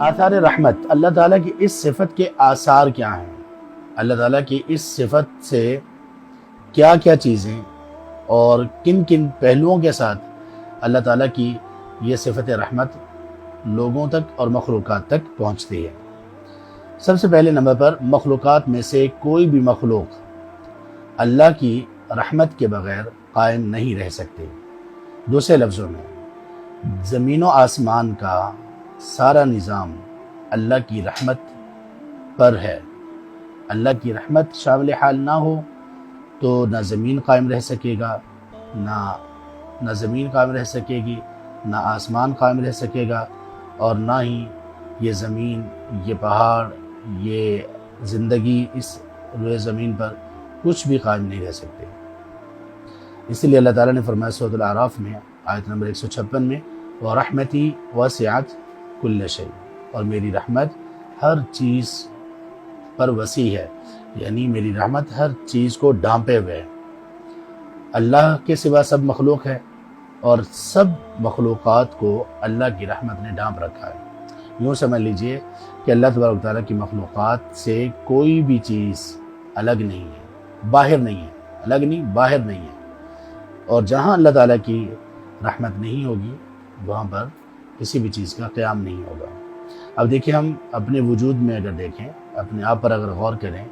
آثار رحمت، اللہ تعالیٰ کی اس صفت کے آثار کیا ہیں؟ اللہ تعالیٰ کی اس صفت سے کیا کیا چیزیں اور کن کن پہلوؤں کے ساتھ اللہ تعالیٰ کی یہ صفت رحمت لوگوں تک اور مخلوقات تک پہنچتی ہے؟ سب سے پہلے نمبر پر، مخلوقات میں سے کوئی بھی مخلوق اللہ کی رحمت کے بغیر قائم نہیں رہ سکتے۔ دوسرے لفظوں میں، زمین و آسمان کا سارا نظام اللہ کی رحمت پر ہے۔ اللہ کی رحمت شامل حال نہ ہو تو نہ زمین قائم رہ سکے گا، نہ زمین قائم رہ سکے گی، نہ آسمان قائم رہ سکے گا، اور نہ ہی یہ زمین، یہ پہاڑ، یہ زندگی اس روئے زمین پر کچھ بھی قائم نہیں رہ سکتے۔ اسی لیے اللہ تعالیٰ نے فرمایا سورۃ الاعراف میں آیت نمبر 156 میں، وَرَحْمَتِي وَسِعَتْ كُلَّ شَيْءٍ، اور میری رحمت ہر چیز پر وسیع ہے، یعنی میری رحمت ہر چیز کو ڈھانپے ہوئے ہے۔ اللہ کے سوا سب مخلوق ہے اور سب مخلوقات کو اللہ کی رحمت نے ڈھانپ رکھا ہے۔ یوں سمجھ لیجئے کہ اللہ تبارک و تعالیٰ کی مخلوقات سے کوئی بھی چیز الگ نہیں ہے، باہر نہیں ہے، الگ نہیں، باہر نہیں ہے، اور جہاں اللہ تعالیٰ کی رحمت نہیں ہوگی وہاں پر کسی بھی چیز کا قیام نہیں ہوگا۔ اب دیکھیں، ہم اپنے وجود میں اگر دیکھیں، اپنے آپ پر اگر غور کریں،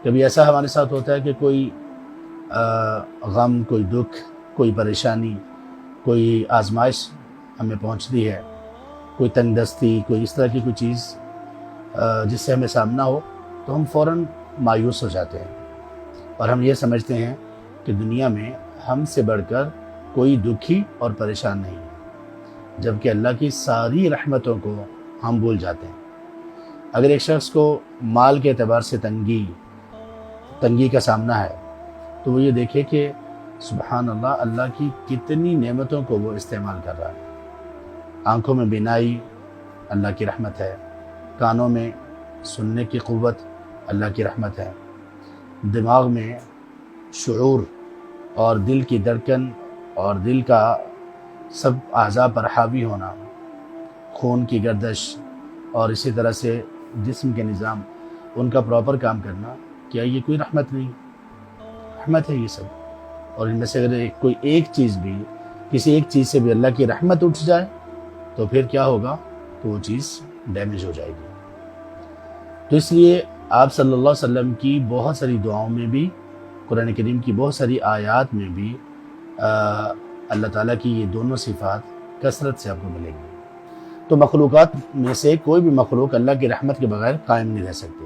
کبھی ایسا ہمارے ساتھ ہوتا ہے کہ کوئی غم، کوئی دکھ، کوئی پریشانی، کوئی آزمائش ہمیں پہنچتی ہے، کوئی تنگ دستی، کوئی اس طرح کی کوئی چیز جس سے ہمیں سامنا ہو، تو ہم فوراً مایوس ہو جاتے ہیں اور ہم یہ سمجھتے ہیں کہ دنیا میں ہم سے بڑھ کر کوئی دکھی اور پریشان نہیں ہے، جبکہ اللہ کی ساری رحمتوں کو ہم بھول جاتے ہیں۔ اگر ایک شخص کو مال کے اعتبار سے تنگی کا سامنا ہے تو وہ یہ دیکھے کہ سبحان اللہ، اللہ کی کتنی نعمتوں کو وہ استعمال کر رہا ہے۔ آنکھوں میں بینائی اللہ کی رحمت ہے، کانوں میں سننے کی قوت اللہ کی رحمت ہے، دماغ میں شعور اور دل کی دھڑکن اور دل کا سب اعضاء پر حاوی ہونا، خون کی گردش اور اسی طرح سے جسم کے نظام، ان کا پراپر کام کرنا، کیا یہ کوئی رحمت نہیں؟ رحمت ہے یہ سب۔ اور ان میں سے اگر کوئی ایک چیز بھی، کسی ایک چیز سے بھی اللہ کی رحمت اٹھ جائے تو پھر کیا ہوگا؟ تو وہ چیز ڈیمیج ہو جائے گی۔ تو اس لیے آپ صلی اللہ علیہ وسلم کی بہت ساری دعاؤں میں بھی، قرآن کریم کی بہت ساری آیات میں بھی اللہ تعالیٰ کی یہ دونوں صفات کثرت سے آپ کو ملیں گی۔ تو مخلوقات میں سے کوئی بھی مخلوق اللہ کی رحمت کے بغیر قائم نہیں رہ سکتے۔